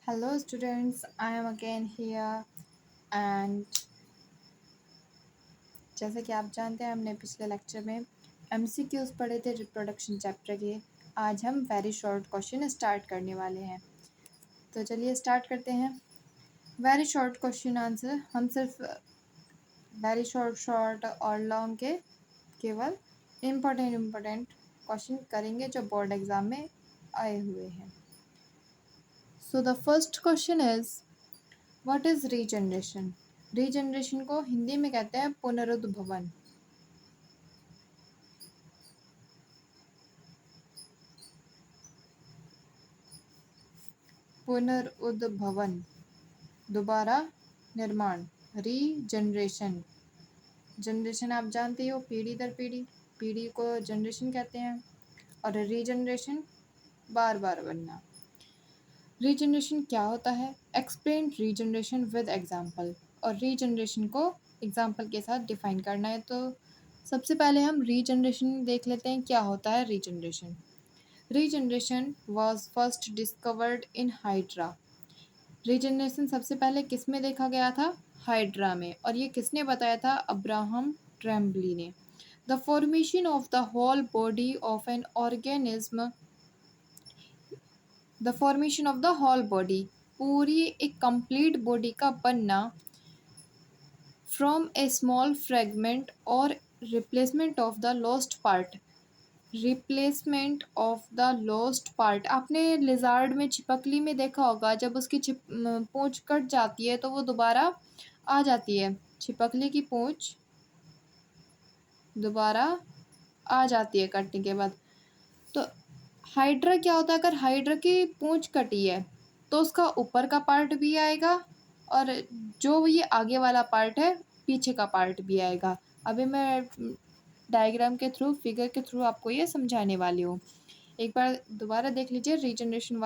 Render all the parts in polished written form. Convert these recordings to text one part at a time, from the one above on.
Hello students, I am again here and जैसे कि आप जानते हैं हमने पिछले लेक्चर में MCQs पढ़े थे रिप्रोडक्शन चैप्टर के। आज हम वेरी शॉर्ट क्वेश्चन स्टार्ट करने वाले हैं, तो चलिए स्टार्ट करते हैं। वेरी शॉर्ट क्वेश्चन आंसर हम सिर्फ वेरी शॉर्ट और लॉन्ग के केवल इम्पोर्टेंट क्वेश्चन करेंगे जो बोर्ड एग्ज़ाम में आए हुए हैं। So the first question is what is regeneration. Regeneration को हिंदी में कहते हैं पुनरुद्भवन। पुनरुद्भवन, दोबारा निर्माण। रीजनरेशन, जनरेशन आप जानते हो पीढ़ी दर पीढ़ी, पीढ़ी को जनरेशन कहते हैं। और रीजनरेशन बार बार बनना। रीजनरेशन क्या होता है? Explain regeneration with example. और रीजनरेशन को एग्जाम्पल के साथ डिफाइन करना है। तो सबसे पहले हम रीजनरेशन देख लेते हैं, क्या होता है regeneration. Regeneration was first discovered in hydra. Regeneration सबसे पहले किस में देखा गया था? हाइड्रा में। और ये किसने बताया था? अब्राहम ट्रेम्बली ने। The formation of the whole body of an organism, the formation of the whole body, पूरी एक कंप्लीट बॉडी का बनना, फ्रॉम ए स्मॉल फ्रेगमेंट और replacement of the lost part. Replacement of the lost part, आपने lizard में छिपकली में देखा होगा, जब उसकी पूंछ कट जाती है तो वो दोबारा आ जाती है। छिपकली की पूंछ दोबारा आ जाती है कटने के बाद। तो हाइड्रा क्या होता है? अगर हाइड्रा की पूंछ कटी है तो उसका ऊपर का पार्ट भी आएगा और जो ये आगे वाला पार्ट है पीछे का पार्ट भी आएगा। अभी मैं डायग्राम के थ्रू, फिगर के थ्रू आपको ये समझाने वाली हूँ। एक बार दोबारा देख लीजिए। Regeneration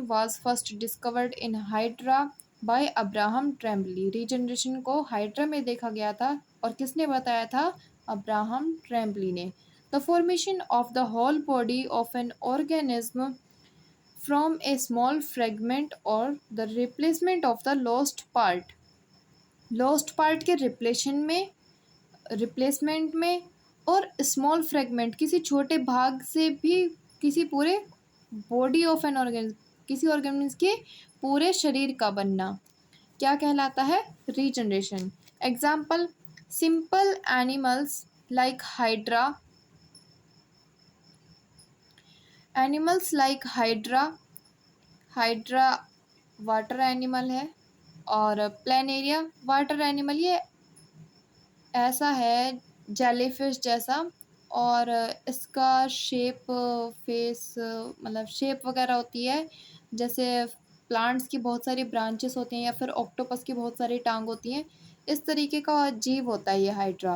was first discovered in hydra by Abraham Trembley. Regeneration को हाइड्रा में देखा गया था और किसने बताया था? अब्राहम ट्रेम्बली ने। The formation of the whole body of an organism from a small fragment और the replacement of the lost part. Lost part के रिप्लेसमेंट में और स्मॉल फ्रेगमेंट, किसी छोटे भाग से भी किसी पूरे बॉडी ऑफ एन ऑर्गेनिज्म, किसी ऑर्गेनिज्म के पूरे शरीर का बनना क्या कहलाता है? Regeneration. Example, simple animals like hydra, animals like hydra, hydra water animal है और प्लेनेरिया वाटर एनिमल, ये ऐसा है जेलीफिश जैसा, और इसका शेप फेस मतलब शेप वगैरह होती है जैसे प्लांट्स की बहुत सारी ब्रांचेस होती हैं या फिर ऑक्टोपस की बहुत सारी टांग होती हैं, इस तरीके का जीव होता है ये hydra.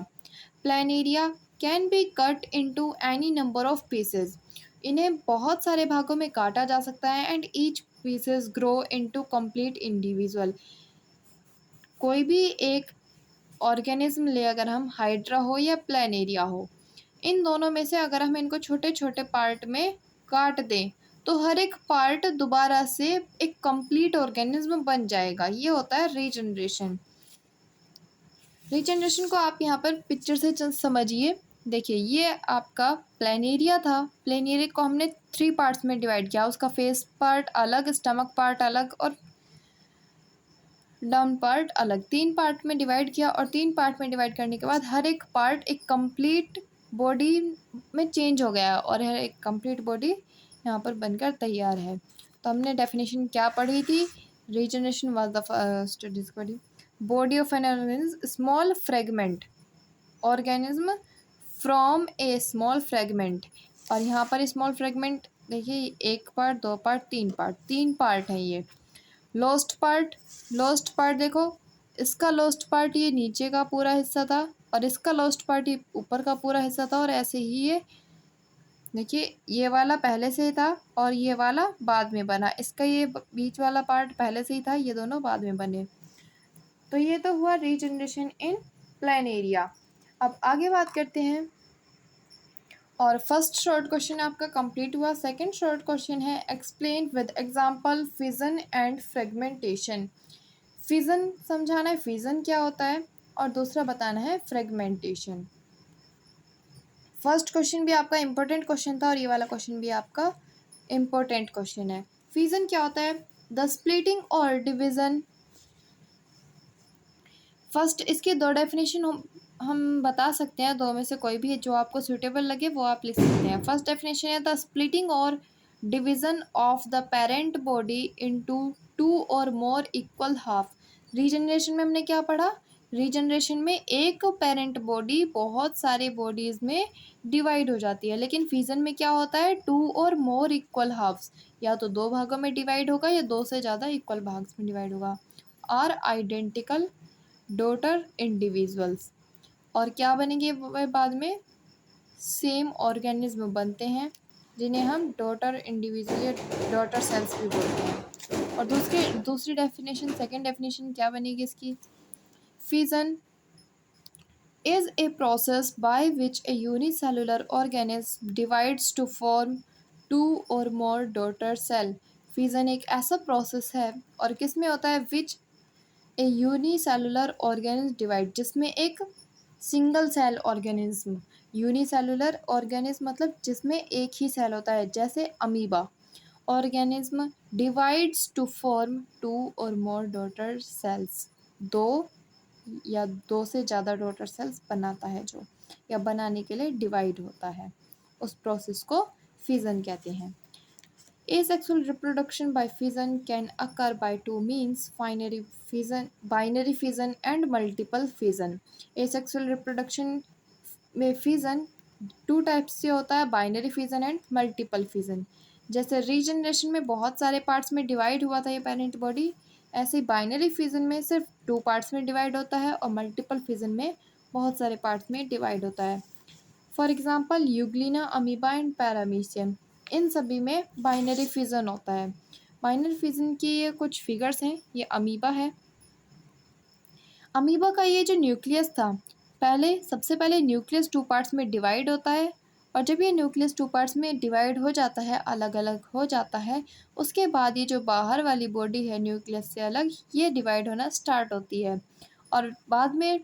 Planaria can be cut into any number of pieces, इन्हें बहुत सारे भागों में काटा जा सकता है। And each pieces grow into complete individual, कोई भी एक ऑर्गेनिज्म ले, अगर हम हाइड्रा हो या प्लेनेरिया हो, इन दोनों में से अगर हम इनको छोटे छोटे पार्ट में काट दें तो हर एक पार्ट दोबारा से एक कंप्लीट ऑर्गेनिज्म बन जाएगा। ये होता है रीजनरेशन। रीजनरेशन को आप यहाँ पर पिक्चर से समझिए। देखिए ये आपका प्लेनेरिया था, प्लेनेरिया को हमने 3 पार्ट्स में डिवाइड किया, उसका फेस पार्ट अलग, स्टमक पार्ट अलग और डाउन पार्ट अलग, 3 पार्ट में डिवाइड किया। और 3 पार्ट में डिवाइड करने के बाद हर एक पार्ट एक कंप्लीट बॉडी में चेंज हो गया और हर एक कंप्लीट बॉडी यहाँ पर बनकर तैयार है। तो हमने डेफिनेशन क्या पढ़ी थी? Regeneration was the first discovery body of an organism small fragment, organism from a small fragment. और यहाँ पर स्मॉल फ्रेगमेंट देखिए, 1 पार्ट, 2 पार्ट, 3 पार्ट हैं ये। लॉस्ट पार्ट देखो, इसका लॉस्ट पार्ट ये नीचे का पूरा हिस्सा था और इसका लॉस्ट पार्ट ये ऊपर का पूरा हिस्सा था। और ऐसे ही ये देखिए, ये वाला पहले से था और ये वाला बाद में बना, इसका ये बीच वाला पार्ट पहले से ही था, ये दोनों बाद में बने। तो ये तो हुआ रीजनरेशन इन प्लेनेरिया। अब आगे बात करते हैं और फर्स्ट शॉर्ट क्वेश्चन आपका कंप्लीट हुआ। सेकंड शॉर्ट क्वेश्चन है explain with example fission and fragmentation. Fission समझाना है, फिजन क्या होता है, और दूसरा बताना है फ्रेगमेंटेशन। फर्स्ट क्वेश्चन भी आपका इम्पोर्टेंट क्वेश्चन था और ये वाला क्वेश्चन भी आपका इम्पोर्टेंट क्वेश्चन है। फिजन क्या होता है? द स्प्लिटिंग और डिवीजन। फर्स्ट इसके दो डेफिनेशन हम बता सकते हैं, दो में से कोई भी जो आपको सूटेबल लगे वो आप लिख सकते हैं। फर्स्ट डेफिनेशन है द स्प्लिटिंग और division of the parent body into two और मोर इक्वल हाफ। रीजनरेशन में हमने क्या पढ़ा? रीजनरेशन में एक पेरेंट बॉडी बहुत सारे बॉडीज में डिवाइड हो जाती है, लेकिन फिजन में क्या होता है? टू और मोर इक्वल हाफ्स, या तो दो भागों में डिवाइड होगा या दो से ज़्यादा इक्वल भाग्स में डिवाइड होगा। आर आइडेंटिकल डॉटर इंडिविजुअल्स, और क्या बनेंगे वह बाद में? सेम ऑर्गेनिज्म बनते हैं जिन्हें हम डॉटर इंडिविजुअल या डॉटर सेल्स भी बोलते हैं। और दूसरी डेफिनेशन, सेकंड डेफिनेशन क्या बनेगी इसकी? Fission is a process by which a unicellular organism divides to form two or more daughter cell। Fission एक ऐसा प्रोसेस है, और किस में होता है? Which a unicellular organism divide, जिसमें एक single cell organism, unicellular organism मतलब जिसमें एक ही सेल होता है, जैसे amoeba organism, divides to form two और मोर डॉटर सेल्स, दो या दो से ज़्यादा डॉटर सेल्स बनाता है जो, या बनाने के लिए डिवाइड होता है, उस प्रोसेस को फिजन कहते हैं। Asexual reproduction by fission can occur by two means: binary fission and multiple fission। Asexual reproduction में फिजन टू टाइप्स से होता है, binary fission and multiple fission. जैसे रीजनरेशन में बहुत सारे पार्ट्स में डिवाइड हुआ था ये पेरेंट बॉडी, ऐसे ही बाइनरी फिजन में सिर्फ टू पार्ट्स में डिवाइड होता है, और मल्टीपल फिजन में बहुत सारे पार्ट्स में डिवाइड होता है। For example euglena, amoeba and paramecium, इन सभी में बाइनरी फिजन होता है। बाइनरी फिजन की ये कुछ फिगर्स हैं। ये अमीबा है। अमीबा का ये जो न्यूक्लियस था, सबसे पहले न्यूक्लियस टू पार्ट्स में डिवाइड होता है, और जब ये न्यूक्लियस टू पार्ट्स में डिवाइड हो जाता है, अलग अलग हो जाता है, उसके बाद ये जो बाहर वाली बॉडी है न्यूक्लियस से अलग, ये डिवाइड होना स्टार्ट होती है, और बाद में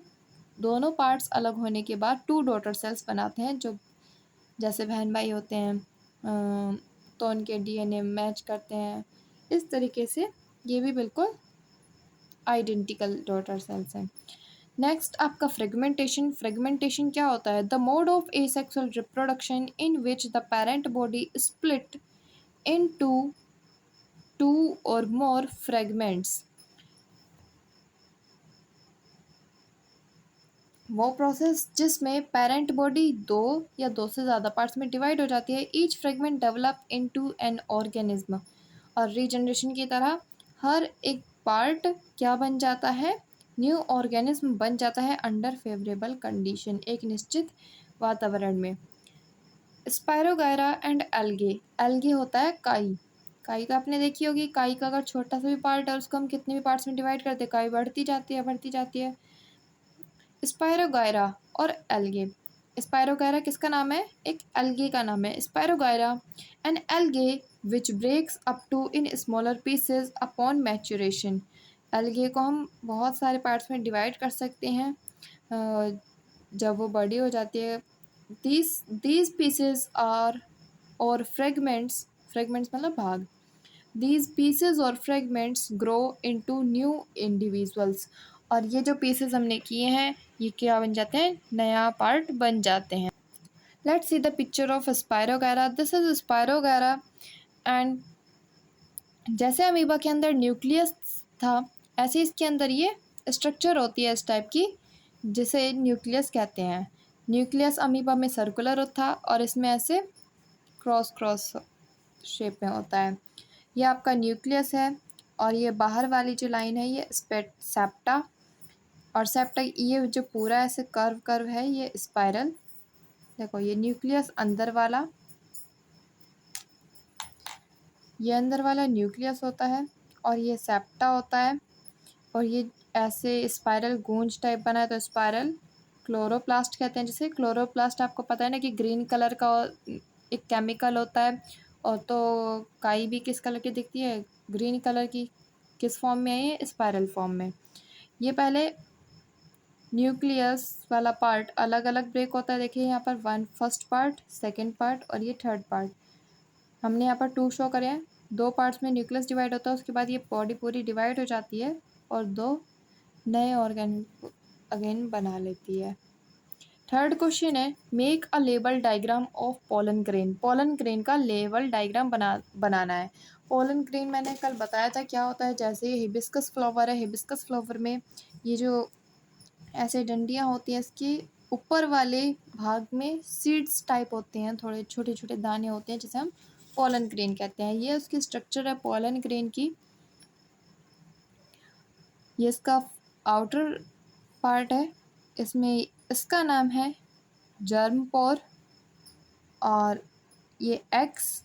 दोनों पार्ट्स अलग होने के बाद टू डॉटर सेल्स बनाते हैं, जो जैसे बहन भाई होते हैं तो उनके डीएनए मैच करते हैं। इस तरीके से ये भी बिल्कुल आइडेंटिकल डॉटर सेल्स हैं। नेक्स्ट आपका फ्रेगमेंटेशन। फ्रेगमेंटेशन क्या होता है? The mode of asexual reproduction in which the parent body split in two और मोर फ्रेगमेंट्स। वो प्रोसेस जिसमें पेरेंट बॉडी दो या दो से ज़्यादा पार्ट्स में डिवाइड हो जाती है। Each fragment develop into an organism, और रीजनरेशन की तरह हर एक पार्ट क्या बन जाता है? न्यू ऑर्गेनिज्म बन जाता है अंडर फेवरेबल कंडीशन, एक निश्चित वातावरण में। Spirogyra and algae. एल्गे होता है काई। काई का आपने देखी होगी, काई का अगर छोटा सा भी पार्ट है उसको हम कितने भी पार्ट्स में डिवाइड करते हैं, काई बढ़ती जाती है बढ़ती जाती है। स्पायरोगायरा और एल्गे। स्पायरोगायरा किसका नाम है? एक एल्गे का नाम है, spirogyra. An algae which breaks up to in smaller pieces upon maturation. Algae को हम बहुत सारे पार्ट्स में डिवाइड कर सकते हैं जब वो बड़ी हो जाती है। दीज पीसेज आर और फ्रेगमेंट्स, फ्रेगमेंट्स मतलब भाग, दीज पीसेज और fragments grow into new individuals, और ये जो पीसेस हमने किए हैं ये क्या बन जाते हैं? नया पार्ट बन जाते हैं। Let's see the picture of spirogyra. This is spirogyra, and जैसे अमीबा के अंदर न्यूक्लियस था, ऐसे इसके अंदर ये स्ट्रक्चर होती है इस टाइप की, जिसे न्यूक्लियस कहते हैं। न्यूक्लियस अमीबा में सर्कुलर था, और इसमें ऐसे क्रॉस क्रॉस शेप में होता है। ये आपका न्यूक्लियस है, और ये बाहर वाली जो लाइन है ये सेप्टा, और सेप्टा ये जो पूरा ऐसे कर्व है ये स्पाइरल। देखो ये न्यूक्लियस अंदर वाला, ये अंदर वाला न्यूक्लियस होता है, और ये सेप्टा होता है, और ये ऐसे स्पाइरल गूंज टाइप बना है तो स्पाइरल क्लोरोप्लास्ट कहते हैं जिसे। क्लोरोप्लास्ट आपको पता है ना कि ग्रीन कलर का एक केमिकल होता है। और तो काई भी किस कलर की दिखती है, ग्रीन कलर की। किस फॉर्म में है ये, स्पाइरल फॉर्म में। ये पहले न्यूक्लियस वाला पार्ट अलग अलग ब्रेक होता है। देखिए यहाँ पर फर्स्ट पार्ट, सेकेंड पार्ट और ये थर्ड पार्ट। हमने यहाँ पर 2 शो करे हैं। 2 पार्ट्स में न्यूक्लियस डिवाइड होता है, उसके बाद ये बॉडी पूरी डिवाइड हो जाती है और 2 नए ऑर्गेन अगेन बना लेती है। थर्ड क्वेश्चन है, make a label diagram of pollen grain. Pollen grain का लेबल डायग्राम बनाना है। पोलन ग्रेन मैंने कल बताया था क्या होता है। जैसे ये हिबिस्कस फ्लावर है, हिबिस्कस फ्लावर में ये जो ऐसे डंडियाँ होती हैं, इसके ऊपर वाले भाग में सीड्स टाइप होते हैं, थोड़े छोटे छोटे दाने होते हैं जिसे हम पोलन ग्रेन कहते हैं। ये उसकी स्ट्रक्चर है पोलन ग्रेन की। ये इसका आउटर पार्ट है। इसमें इसका नाम है जर्म पोर। और ये एक्स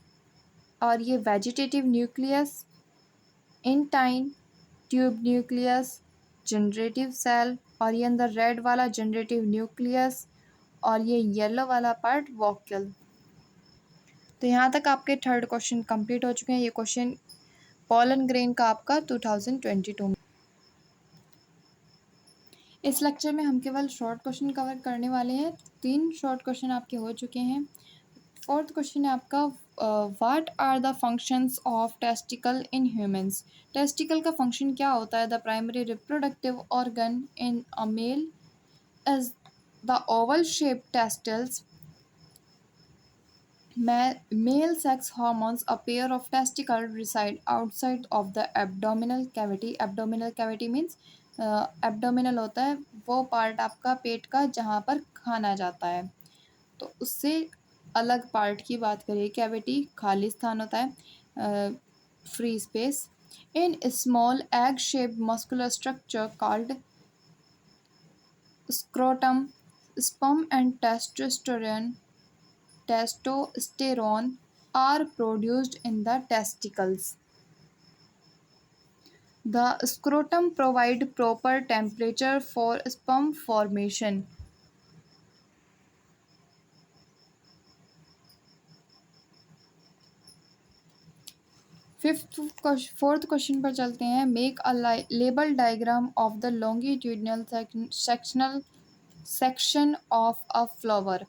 और ये vegetative nucleus, intine tube nucleus, generative cell, और ये अंदर रेड वाला जनरेटिव न्यूक्लियस, और ये येलो वाला पार्ट वॉक्यूल। तो यहाँ तक आपके थर्ड क्वेश्चन कंप्लीट हो चुके हैं। ये क्वेश्चन पोलन ग्रेन का आपका 2022 में। इस लेक्चर में हम केवल शॉर्ट क्वेश्चन कवर करने वाले हैं। 3 शॉर्ट क्वेश्चन आपके हो चुके हैं। फोर्थ क्वेश्चन है आपका, what are the functions of testicle in humans. Testicle का फंक्शन क्या होता है। The primary reproductive organ in a male is the oval shaped testicles. Male sex hormones, a pair of testicles, reside outside of the abdominal cavity. Abdominal cavity means abdominal होता है वो part आपका पेट का जहाँ पर खाना जाता है। तो उससे अलग पार्ट की बात करें, कैविटी खाली स्थान होता है, free space. In small egg shaped muscular structure called scrotum, sperm and testosterone are produced in the testicles. The scrotum provides proper temperature for sperm formation. Fourth question पर चलते हैं। Make a label diagram of the longitudinal section of a flower.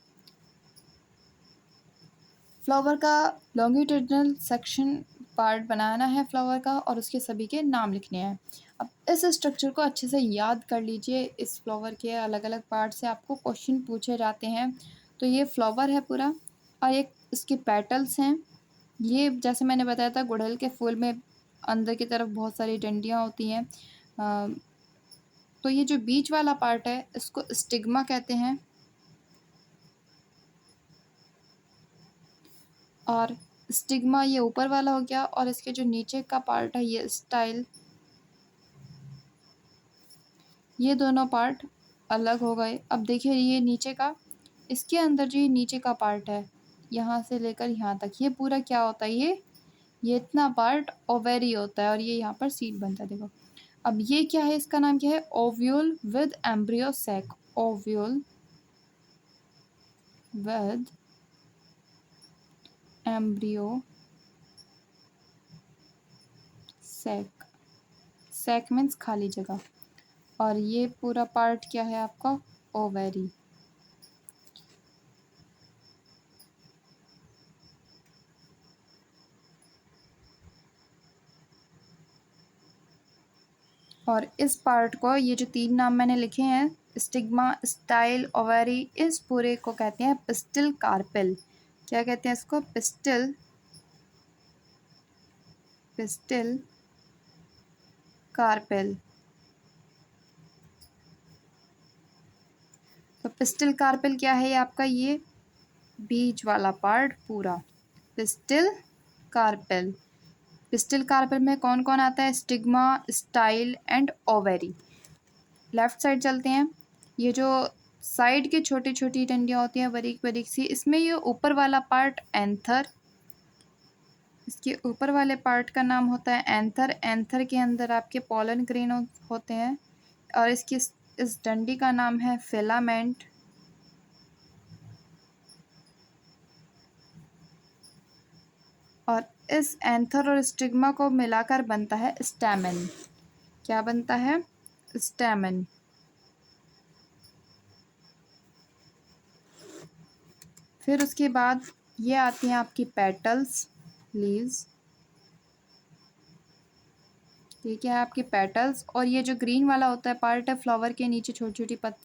Flower का longitudinal section part बनाना है flower का, और उसके सभी के नाम लिखने हैं। अब इस स्ट्रक्चर को अच्छे से याद कर लीजिए। इस फ्लावर के अलग अलग पार्ट से आपको क्वेश्चन पूछे जाते हैं। तो ये फ्लावर है पूरा, और एक इसके पेटल्स हैं। ये जैसे मैंने बताया था, गुड़हल के फूल में अंदर की तरफ बहुत सारी डंडियाँ होती हैं। तो ये जो बीच वाला पार्ट है इसको स्टिग्मा कहते हैं, और स्टिग्मा ये ऊपर वाला हो गया, और इसके जो नीचे का पार्ट है ये स्टाइल। ये दोनों पार्ट अलग हो गए। अब देखिए ये नीचे का, इसके अंदर जो ये नीचे का पार्ट है यहाँ से लेकर यहाँ तक, ये पूरा क्या होता है, ये इतना पार्ट ओवेरी होता है, और ये यहाँ पर सीड बनता है। देखो अब ये क्या है, इसका नाम क्या है, ovule with embryo sac. Ovule with embryo sac. Sac means खाली जगह, और ये पूरा पार्ट क्या है आपका, ओवेरी। और इस पार्ट को, ये जो 3 नाम मैंने लिखे हैं, स्टिग्मा, स्टाइल, ओवेरी, इस पूरे को कहते हैं पिस्टिल कार्पेल। क्या कहते हैं इसको, पिस्टिल कार्पेल। तो पिस्टिल कार्पेल क्या है, ये आपका ये बीच वाला पार्ट पूरा पिस्टिल कार्पेल। पिस्टिल कार्पेल में कौन कौन आता है, stigma, style and ovary. Left side चलते हैं। ये जो साइड की छोटी छोटी डंडियाँ होती हैं बारीक बारीक सी, इसमें ये ऊपर वाला पार्ट एंथर, इसके ऊपर वाले पार्ट का नाम होता है एंथर। एंथर के अंदर आपके पोलन ग्रेन होते हैं, और इसकी इस डंडी का नाम है फिलामेंट। और इस एंथर और स्टिग्मा को मिलाकर बनता है स्टैमेन। क्या बनता है? स्टैमेन। फिर उसके बाद ये आती हैं आपकी पेटल्स, लीव्स। ठीक है, आपकी पेटल्स। और ये जो ग्रीन वाला होता है पार्ट है फ्लावर के नीचे छोटी छोटी पत्ती